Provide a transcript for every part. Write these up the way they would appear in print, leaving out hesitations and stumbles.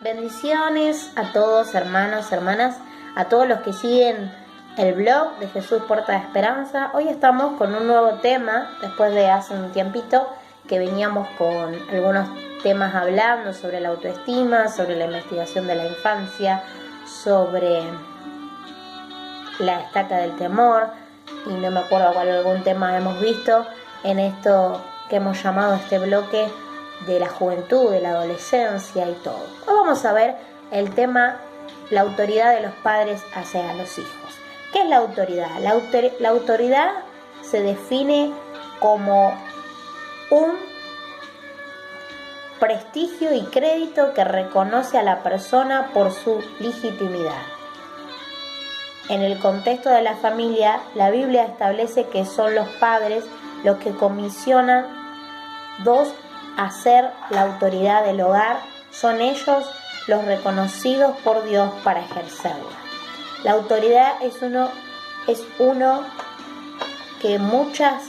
Bendiciones a todos, hermanos, hermanas, a todos los que siguen el blog de Jesús Puerta de Esperanza. Hoy estamos con un nuevo tema, después de hace un tiempito que veníamos con algunos temas hablando sobre la autoestima, sobre la investigación de la infancia, sobre la estaca del temor, y no me acuerdo cuál algún tema hemos visto en esto que hemos llamado este bloque de la juventud, de la adolescencia y todo. Hoy vamos a ver el tema, la autoridad de los padres hacia los hijos. ¿Qué es la autoridad? La autoridad se define como un prestigio y crédito que reconoce a la persona por su legitimidad. En el contexto de la familia, la Biblia establece que son los padres los que comisionan a ser la autoridad del hogar, son ellos los reconocidos por Dios para ejercerla. La autoridad es uno que muchas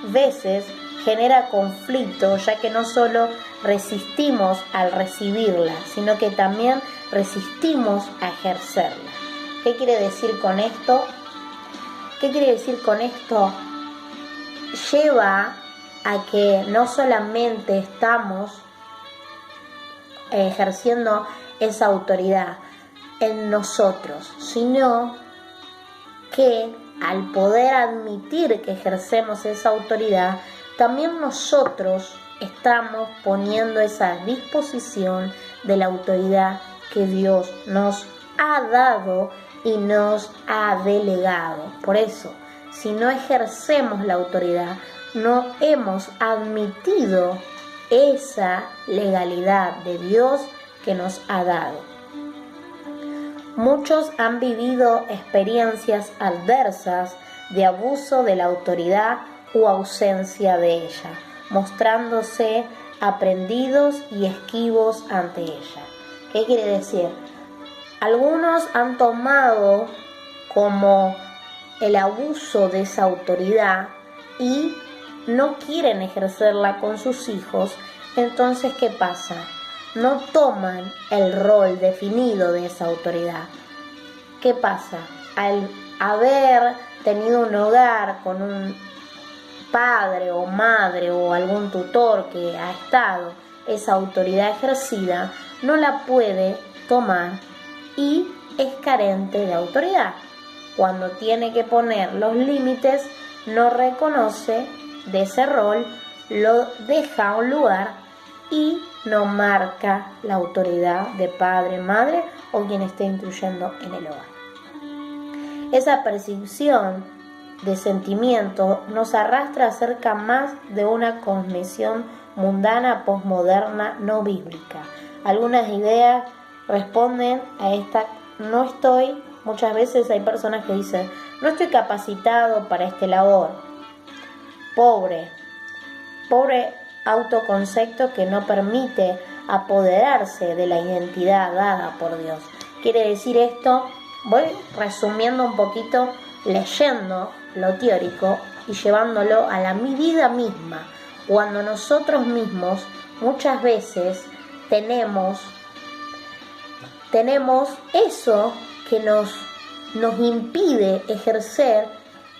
veces genera conflicto, ya que no solo resistimos al recibirla, sino que también resistimos a ejercerla. ¿Qué quiere decir con esto? ¿Qué quiere decir con esto? Lleva a que no solamente estamos ejerciendo esa autoridad en nosotros, sino que al poder admitir que ejercemos esa autoridad, también nosotros estamos poniendo esa disposición de la autoridad que Dios nos ha dado y nos ha delegado. Por eso, si no ejercemos la autoridad, no hemos admitido esa legalidad de Dios que nos ha dado. Muchos han vivido experiencias adversas de abuso de la autoridad u ausencia de ella, mostrándose aprendidos y esquivos ante ella. ¿Qué quiere decir? Algunos han tomado como el abuso de esa autoridad y no quieren ejercerla con sus hijos. Entonces, ¿qué pasa? No toman el rol definido de esa autoridad. ¿Qué pasa? Al haber tenido un hogar con un padre o madre o algún tutor que ha estado esa autoridad ejercida, no la puede tomar y es carente de autoridad. Cuando tiene que poner los límites, no reconoce de ese rol, lo deja a un lugar y no marca la autoridad de padre, madre o quien esté instruyendo en el hogar. Esa percepción de sentimiento nos arrastra acerca más de una cosmovisión mundana, posmoderna, no bíblica. Algunas ideas responden a esta muchas veces hay personas que dicen, no estoy capacitado para este labor. Pobre autoconcepto que no permite apoderarse de la identidad dada por Dios. Quiere decir esto, voy resumiendo un poquito, leyendo lo teórico y llevándolo a la vida misma. Cuando nosotros mismos muchas veces tenemos eso que nos impide ejercer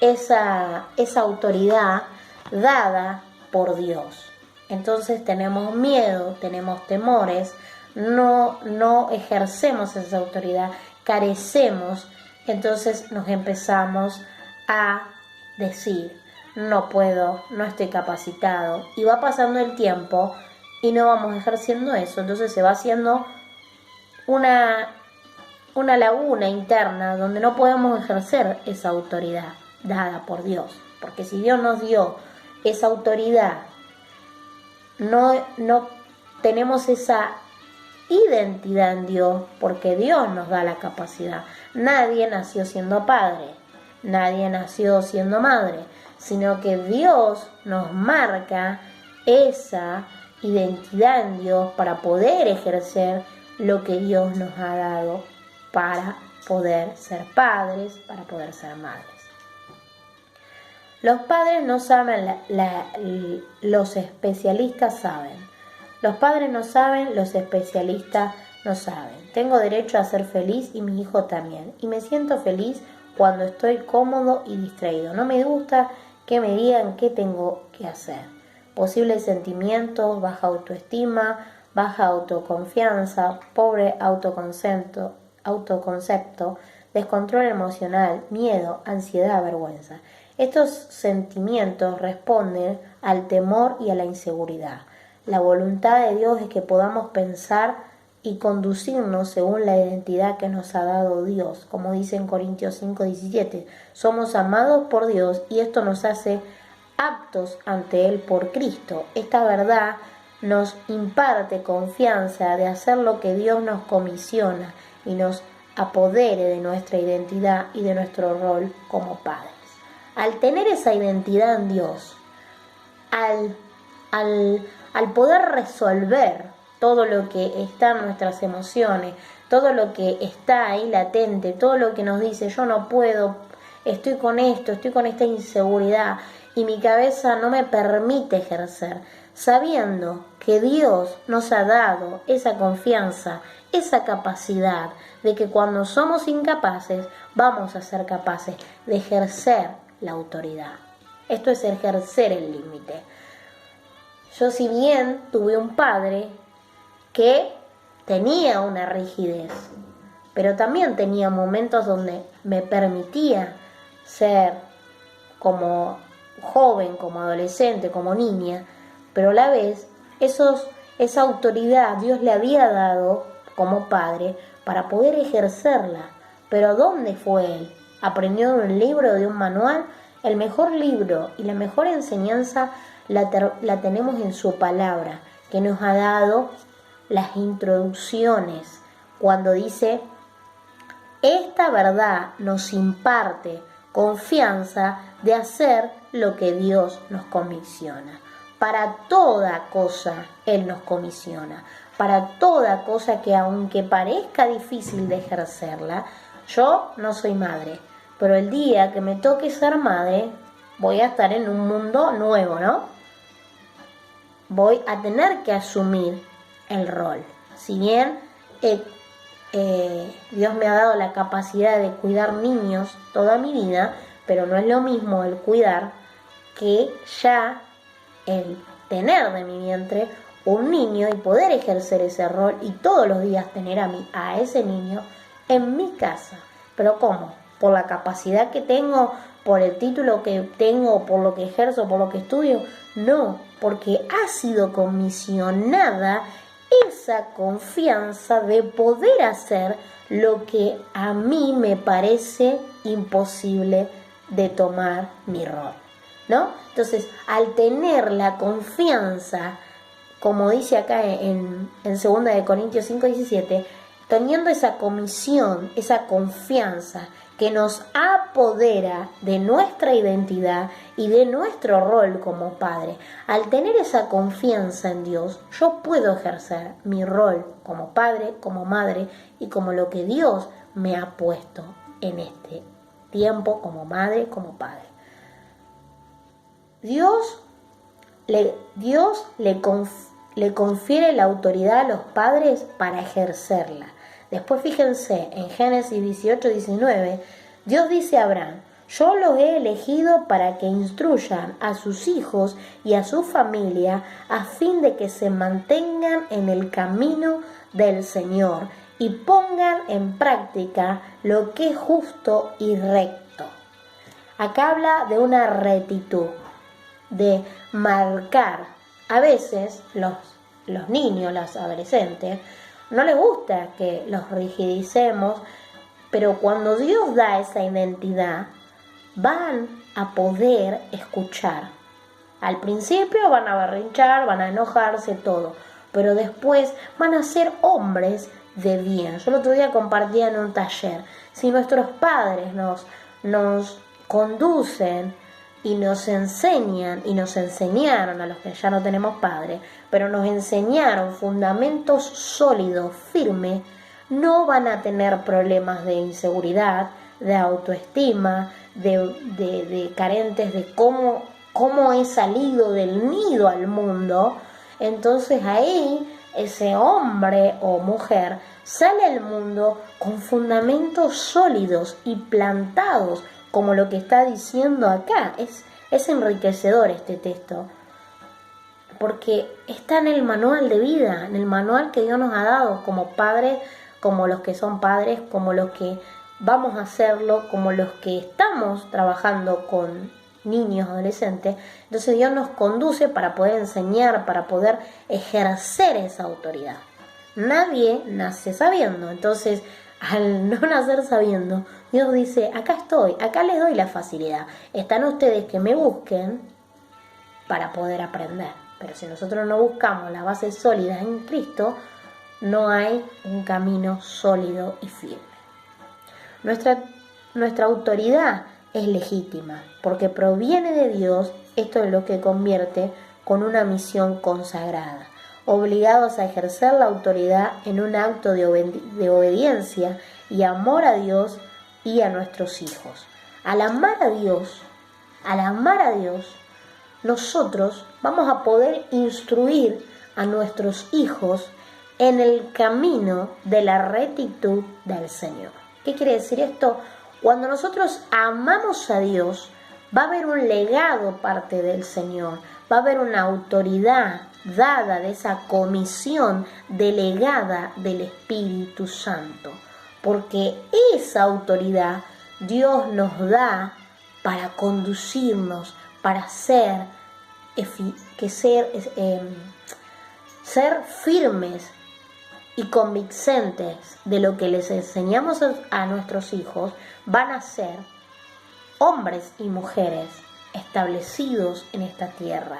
esa autoridad dada por Dios. Entonces tenemos miedo, tenemos temores, no ejercemos esa autoridad, carecemos, entonces nos empezamos a decir, no puedo, no estoy capacitado, y va pasando el tiempo y no vamos ejerciendo eso, entonces se va haciendo una laguna interna donde no podemos ejercer esa autoridad dada por Dios, porque si Dios nos dio esa autoridad, no tenemos esa identidad en Dios, porque Dios nos da la capacidad. Nadie nació siendo padre, nadie nació siendo madre, sino que Dios nos marca esa identidad en Dios para poder ejercer lo que Dios nos ha dado para poder ser padres, para poder ser madres. Los padres no saben, los especialistas saben. Los padres no saben, los especialistas no saben. Tengo derecho a ser feliz y mi hijo también. Y me siento feliz cuando estoy cómodo y distraído. No me gusta que me digan qué tengo que hacer. Posibles sentimientos, baja autoestima, baja autoconfianza, pobre autoconcepto, descontrol emocional, miedo, ansiedad, vergüenza. Estos sentimientos responden al temor y a la inseguridad. La voluntad de Dios es que podamos pensar y conducirnos según la identidad que nos ha dado Dios, como dice en Corintios 5:17. Somos amados por Dios y esto nos hace aptos ante Él por Cristo. Esta verdad nos imparte confianza de hacer lo que Dios nos comisiona y nos apodere de nuestra identidad y de nuestro rol como padres. Al tener esa identidad en Dios, al poder resolver todo lo que está en nuestras emociones, todo lo que está ahí latente, todo lo que nos dice yo no puedo, estoy con esto, estoy con esta inseguridad y mi cabeza no me permite ejercer, sabiendo que Dios nos ha dado esa confianza, esa capacidad de que cuando somos incapaces vamos a ser capaces de ejercer la autoridad. Esto es ejercer el límite. Yo, si bien tuve un padre que tenía una rigidez, pero también tenía momentos donde me permitía ser como joven, como adolescente, como niña, pero a la vez esa autoridad Dios le había dado como padre para poder ejercerla. Pero ¿dónde fue él? ¿Aprendió de un libro, de un manual? El mejor libro y la mejor enseñanza la tenemos en su palabra, que nos ha dado las introducciones, cuando dice: esta verdad nos imparte confianza de hacer lo que Dios nos comisiona. Para toda cosa Él nos comisiona, para toda cosa que aunque parezca difícil de ejercerla. Yo no soy madre, pero el día que me toque ser madre voy a estar en un mundo nuevo, ¿no? Voy a tener que asumir el rol. Si bien Dios me ha dado la capacidad de cuidar niños toda mi vida, pero no es lo mismo el cuidar que ya el tener de mi vientre un niño y poder ejercer ese rol y todos los días tener a ese niño en mi casa. ¿Pero cómo? ¿Por la capacidad que tengo? ¿Por el título que tengo? ¿Por lo que ejerzo? ¿Por lo que estudio? No, porque ha sido comisionada esa confianza de poder hacer lo que a mí me parece imposible de tomar mi rol, ¿no? Entonces, al tener la confianza, como dice acá en 2 Corintios 5:17, teniendo esa comisión, esa confianza que nos apodera de nuestra identidad y de nuestro rol como padre, al tener esa confianza en Dios, yo puedo ejercer mi rol como padre, como madre y como lo que Dios me ha puesto en este tiempo como madre, como padre. Dios le confiere la autoridad a los padres para ejercerla. Después fíjense, en Génesis 18:19, Dios dice a Abraham: yo los he elegido para que instruyan a sus hijos y a su familia a fin de que se mantengan en el camino del Señor y pongan en práctica lo que es justo y recto. Acá habla de una rectitud, de marcar. A veces los niños, los adolescentes, no les gusta que los rigidicemos, pero cuando Dios da esa identidad, van a poder escuchar. Al principio van a berrinchar, van a enojarse, todo, pero después van a ser hombres de bien. Yo el otro día compartía en un taller, si nuestros padres nos conducen y nos enseñan, y nos enseñaron a los que ya no tenemos padres, pero nos enseñaron fundamentos sólidos, firmes, no van a tener problemas de inseguridad, de autoestima, de carentes de cómo he salido del nido al mundo. Entonces ahí ese hombre o mujer sale al mundo con fundamentos sólidos y plantados, como lo que está diciendo acá. Es enriquecedor este texto, porque está en el manual de vida, en el manual que Dios nos ha dado como padres, como los que son padres, como los que vamos a hacerlo, como los que estamos trabajando con niños, adolescentes. Entonces Dios nos conduce para poder enseñar, para poder ejercer esa autoridad. Nadie nace sabiendo, entonces al no nacer sabiendo, Dios dice, acá estoy, acá les doy la facilidad. Están ustedes que me busquen para poder aprender. Pero si nosotros no buscamos las bases sólidas en Cristo, no hay un camino sólido y firme. Nuestra autoridad es legítima, porque proviene de Dios. Esto es lo que convierte con una misión consagrada, obligados a ejercer la autoridad en un acto de obediencia y amor a Dios y a nuestros hijos. Al amar a Dios, nosotros vamos a poder instruir a nuestros hijos en el camino de la rectitud del Señor. ¿Qué quiere decir esto? Cuando nosotros amamos a Dios, va a haber un legado parte del Señor, va a haber una autoridad dada de esa comisión delegada del Espíritu Santo, porque esa autoridad Dios nos da para conducirnos, para ser firmes y convincentes de lo que les enseñamos a nuestros hijos. Van a ser hombres y mujeres establecidos en esta tierra,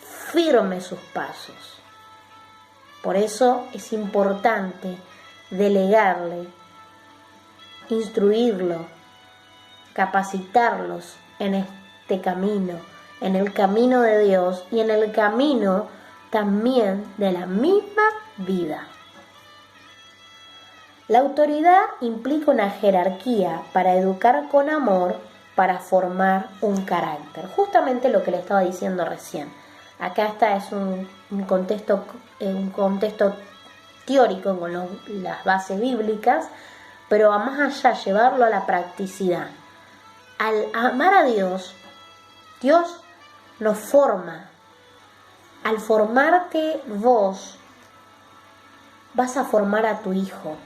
firmes sus pasos. Por eso es importante delegarle, instruirlo, capacitarlos en este camino, en el camino de Dios y en el camino también de la misma vida. La autoridad implica una jerarquía para educar con amor, para formar un carácter. Justamente lo que le estaba diciendo recién. Acá es un contexto teórico con las bases bíblicas, pero a más allá llevarlo a la practicidad. Al amar a Dios, Dios nos forma. Al formarte vos, vas a formar a tu hijo.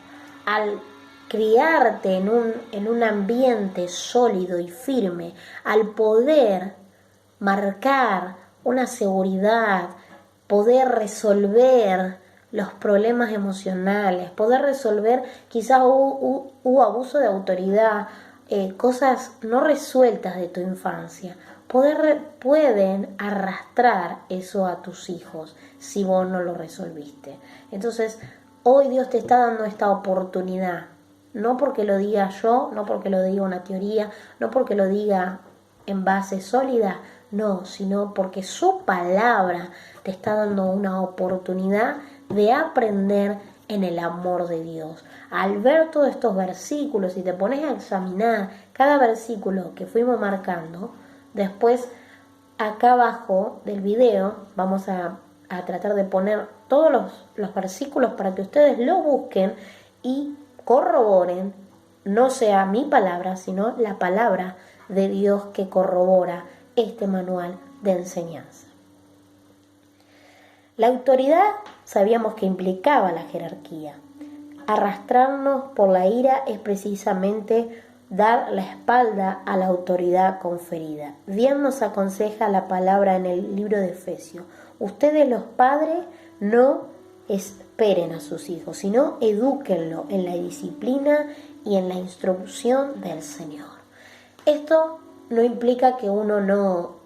Al criarte en un ambiente sólido y firme, al poder marcar una seguridad, poder resolver los problemas emocionales, poder resolver quizás hubo abuso de autoridad, cosas no resueltas de tu infancia, pueden arrastrar eso a tus hijos si vos no lo resolviste. Entonces, hoy Dios te está dando esta oportunidad, no porque lo diga yo, no porque lo diga una teoría, no porque lo diga en base sólida, no, sino porque su palabra te está dando una oportunidad de aprender en el amor de Dios. Al ver todos estos versículos y te pones a examinar cada versículo que fuimos marcando, después acá abajo del video vamos a tratar de poner todos los versículos para que ustedes lo busquen y corroboren, no sea mi palabra, sino la palabra de Dios que corrobora este manual de enseñanza. La autoridad sabíamos que implicaba la jerarquía. Arrastrarnos por la ira es precisamente dar la espalda a la autoridad conferida. Bien nos aconseja la palabra en el libro de Efesios. Ustedes los padres no esperen a sus hijos, sino edúquenlo en la disciplina y en la instrucción del Señor. Esto no implica que uno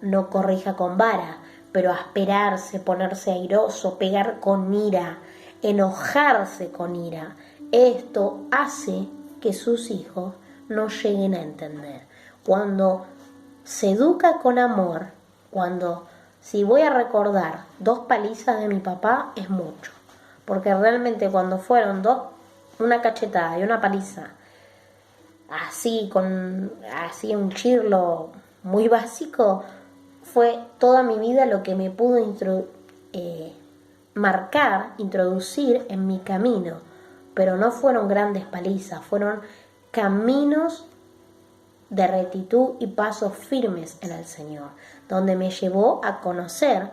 no corrija con vara, pero asperarse, ponerse airoso, pegar con ira, enojarse con ira, esto hace que sus hijos no lleguen a entender. Cuando se educa con amor, si voy a recordar 2 palizas de mi papá, es mucho, porque realmente cuando fueron 2, una cachetada y una paliza, así un chirlo muy básico, fue toda mi vida lo que me pudo marcar, introducir en mi camino, pero no fueron grandes palizas, fueron caminos de rectitud y pasos firmes en el Señor, donde me llevó a conocer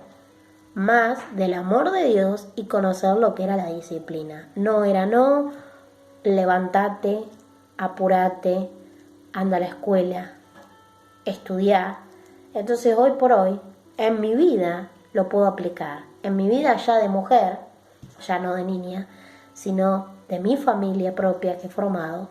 más del amor de Dios y conocer lo que era la disciplina. No era levántate, apúrate, anda a la escuela, estudiar. Entonces hoy por hoy, en mi vida lo puedo aplicar. En mi vida ya de mujer, ya no de niña, sino de mi familia propia que he formado,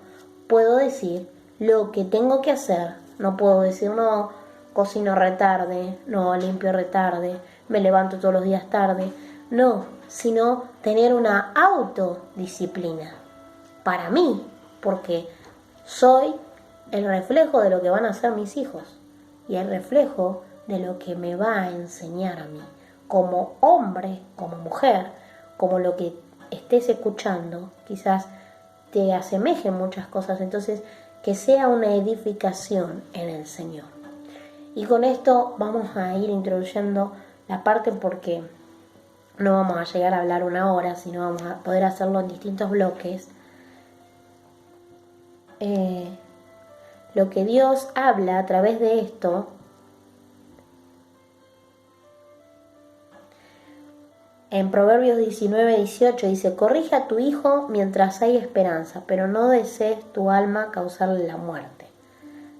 puedo decir lo que tengo que hacer. No puedo decir, no, cocino retarde, no, limpio retarde, me levanto todos los días tarde. No, sino tener una autodisciplina para mí, porque soy el reflejo de lo que van a ser mis hijos y el reflejo de lo que me va a enseñar a mí, como hombre, como mujer, como lo que estés escuchando, quizás te asemejen muchas cosas, entonces que sea una edificación en el Señor. Y con esto vamos a ir introduciendo la parte, porque no vamos a llegar a hablar una hora, sino vamos a poder hacerlo en distintos bloques. Lo que Dios habla a través de esto en Proverbios 19:18 dice: corrige a tu hijo mientras hay esperanza, pero no desees tu alma causarle la muerte.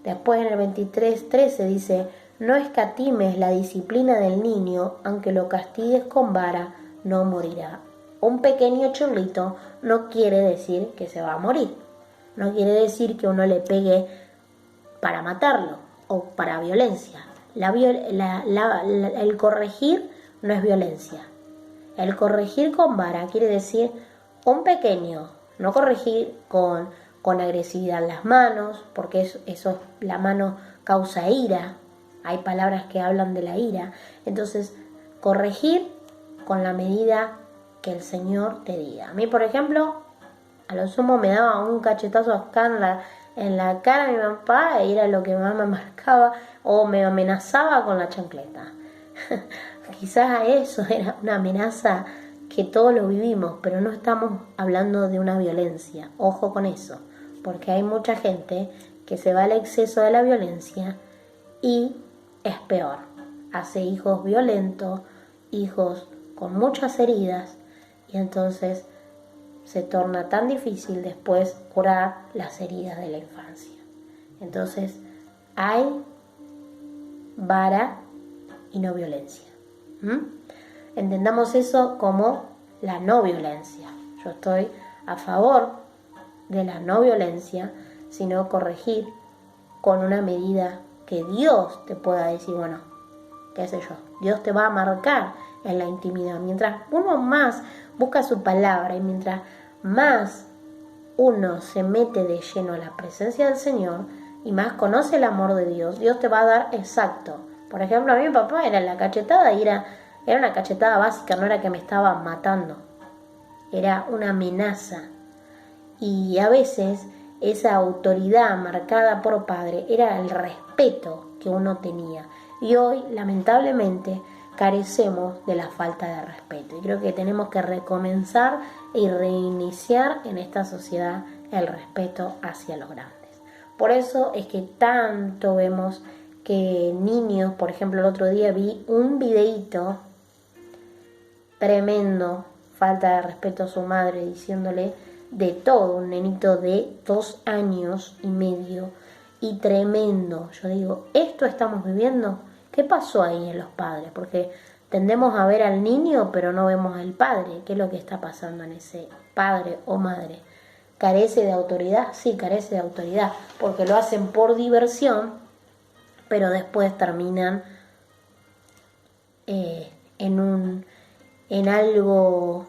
Después en el 23:13 dice: no escatimes la disciplina del niño, aunque lo castigues con vara, no morirá. Un pequeño churrito no quiere decir que se va a morir. No quiere decir que uno le pegue para matarlo o para violencia. El corregir no es violencia. El corregir con vara quiere decir un pequeño, no corregir con agresividad las manos, porque eso la mano causa ira. Hay palabras que hablan de la ira. Entonces, corregir con la medida que el Señor te diga. A mí, por ejemplo, a lo sumo me daba un cachetazo acá en la cara de mi papá, y era lo que más me marcaba, o me amenazaba con la chancleta. Quizás a eso era una amenaza que todos lo vivimos, pero no estamos hablando de una violencia. Ojo con eso, porque hay mucha gente que se va al exceso de la violencia y es peor. Hace hijos violentos, hijos con muchas heridas, y entonces se torna tan difícil después curar las heridas de la infancia. Entonces hay vara y no violencia. Entendamos eso como la no violencia. Yo estoy a favor de la no violencia, sino corregir con una medida que Dios te pueda decir, bueno, qué sé yo, Dios te va a marcar en la intimidad. Mientras uno más busca su palabra y mientras más uno se mete de lleno a la presencia del Señor y más conoce el amor de Dios, Dios te va a dar exacto. Por ejemplo, a mí mi papá era la cachetada y era una cachetada básica, no era que me estaba matando, era una amenaza. Y a veces esa autoridad marcada por padre era el respeto que uno tenía. Y hoy, lamentablemente, carecemos de la falta de respeto. Y creo que tenemos que recomenzar y reiniciar en esta sociedad el respeto hacia los grandes. Por eso es que tanto vemos que niños, por ejemplo, el otro día vi un videíto tremendo, falta de respeto a su madre, diciéndole de todo, un nenito de 2 años y medio, y tremendo. Yo digo, ¿esto estamos viviendo? ¿Qué pasó ahí en los padres? Porque tendemos a ver al niño, pero no vemos al padre. ¿Qué es lo que está pasando en ese padre o madre? ¿Carece de autoridad? Sí, carece de autoridad, porque lo hacen por diversión, pero después terminan en algo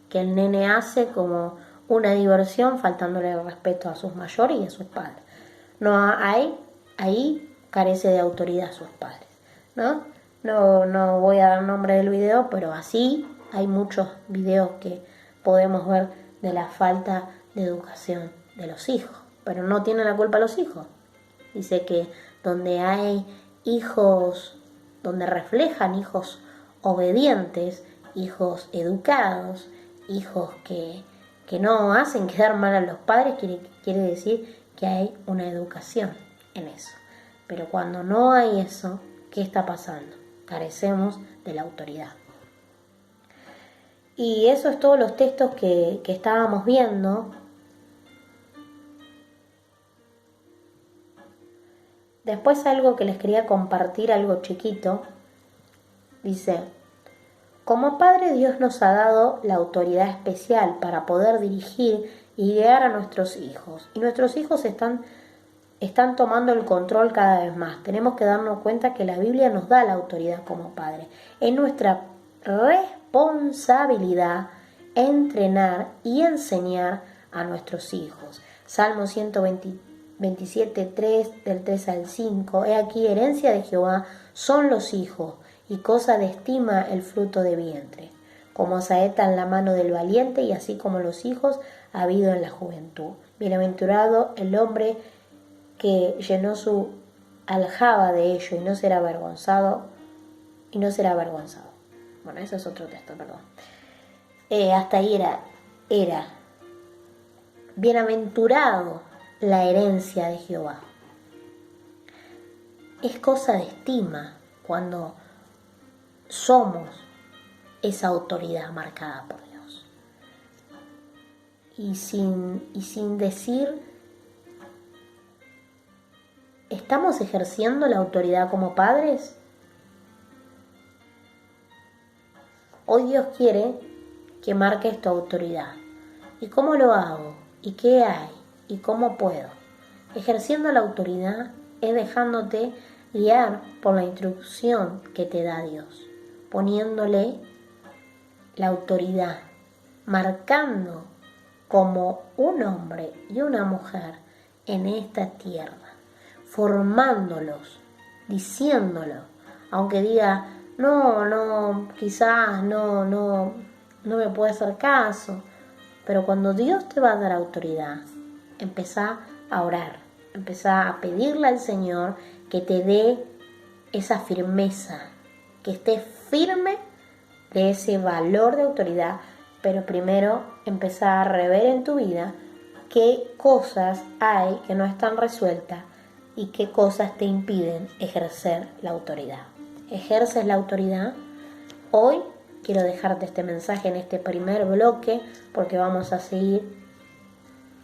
que el nene hace como una diversión, faltándole el respeto a sus mayores y a sus padres. No hay, ahí carece de autoridad sus padres, ¿no? No voy a dar nombre del video, pero así hay muchos videos que podemos ver de la falta de educación de los hijos, pero no tienen la culpa los hijos. Dice que donde hay hijos, donde reflejan hijos obedientes hijos educados, hijos que no hacen quedar mal a los padres, quiere decir que hay una educación en eso. Pero cuando no hay eso, ¿qué está pasando? Carecemos de la autoridad. Y eso es todos los textos que estábamos viendo. Después algo que les quería compartir, algo chiquito. Dice, como Padre Dios nos ha dado la autoridad especial para poder dirigir y guiar a nuestros hijos. Y nuestros hijos están tomando el control cada vez más. Tenemos que darnos cuenta que la Biblia nos da la autoridad como padre. Es nuestra responsabilidad entrenar y enseñar a nuestros hijos. Salmo 127:3, del 3 al 5. He aquí, herencia de Jehová son los hijos, y cosa de estima el fruto de vientre. Como saeta en la mano del valiente, y así como los hijos ha habido en la juventud. Bienaventurado el hombre que llenó su aljaba de ello y no será avergonzado. Bueno, ese es otro texto, perdón. Hasta ahí era bienaventurado la herencia de Jehová. Es cosa de estima cuando somos esa autoridad marcada por Dios. Y sin decir, ¿estamos ejerciendo la autoridad como padres? Hoy Dios quiere que marques tu autoridad. ¿Y cómo lo hago? ¿Y qué hay? ¿Y cómo puedo? Ejerciendo la autoridad es dejándote guiar por la instrucción que te da Dios, poniéndole la autoridad, marcando como un hombre y una mujer en esta tierra, formándolos, diciéndolo, aunque diga, quizás no me puede hacer caso, pero cuando Dios te va a dar autoridad, empezá a orar, empezá a pedirle al Señor que te dé esa firmeza, que estés firme de ese valor de autoridad, pero primero empezá a rever en tu vida qué cosas hay que no están resueltas y qué cosas te impiden ejercer la autoridad. ¿Ejerces la autoridad? Hoy quiero dejarte este mensaje en este primer bloque, porque vamos a seguir,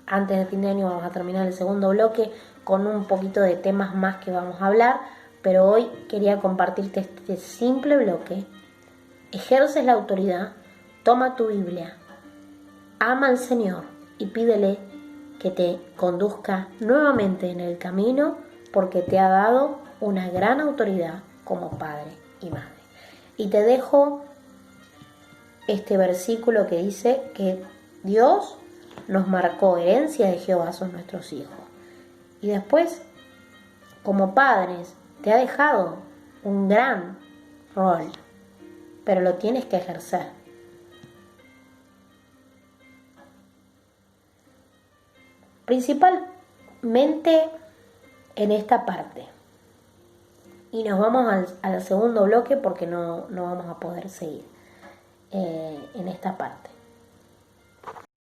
antes de fin de año vamos a terminar el segundo bloque con un poquito de temas más que vamos a hablar, pero hoy quería compartirte este simple bloque. Ejerces la autoridad, toma tu Biblia, ama al Señor y pídele que te conduzca nuevamente en el camino, porque te ha dado una gran autoridad como padre y madre. Y te dejo este versículo que dice que Dios nos marcó, herencia de Jehová son nuestros hijos. Y después, como padres, te ha dejado un gran rol, pero lo tienes que ejercer. Principalmente en esta parte. Y nos vamos al segundo bloque porque no vamos a poder seguir en esta parte.